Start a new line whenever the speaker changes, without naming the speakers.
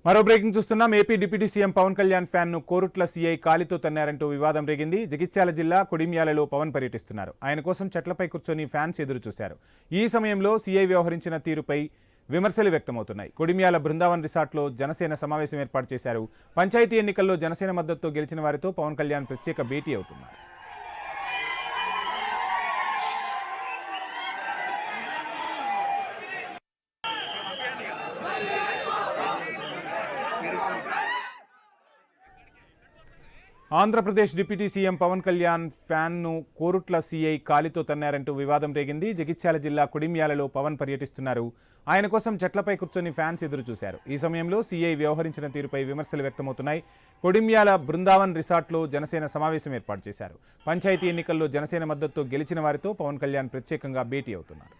మరో బ్రేకింగ్ చూస్తున్నాం. AP deputy CM Pawan Kalyan fan ను కోరుట్ల సీఐ కాలితో తన్నారంటూ వివాదం రేగింది. జగిత్యాల జిల్లా కొడిమ్యాలలో పవన్ పర్యటిస్తున్నారు. ఆయన కోసం చెట్లపై కూర్చొని ఫ్యాన్స్ ఎదురు చూశారు. ఈ సమయంలో సీఐ వ్యవహరించిన తీరుపై విమర్శలు వ్యక్తమవుతున్నాయి. కొడిమ్యాల బృందావన్ రిసార్ట్లో జనసేన సమావేశం ఏర్పాటు చేశారు. పంచాయతీ ఎన్నికల్లో జనసేన మద్దతుతో గెలిచిన వారితో పవన్ కళ్యాణ్ ప్రత్యేక భేటీ అవుతున్నారు. Andhra Pradesh deputy CM Pawan Kalyan fan ను కోరుట్ల సీఐ కాలితో తన్నారంటూ వివాదం రేగింది. జగిత్యాల జిల్లా కొడిమ్యాలలో పవన్ పర్యటిస్తున్నారు. ఆయన కోసం చెట్లపై కూర్చొని ఫ్యాన్స్ ఎదురు చూశారు. ఈ సమయంలో సీఐ వ్యవహరించిన తీరుపై విమర్శలు వ్యక్తమవుతున్నాయి. కొడిమ్యాల బృందావన్ రిసార్ట్లో జనసేన సమావేశం ఏర్పాటు చేశారు. పంచాయతీ ఎన్నికల్లో జనసేన మద్దతుతో గెలిచిన వారితో పవన్ కళ్యాణ్ ప్రత్యేకంగా భేటీ అవుతున్నారు.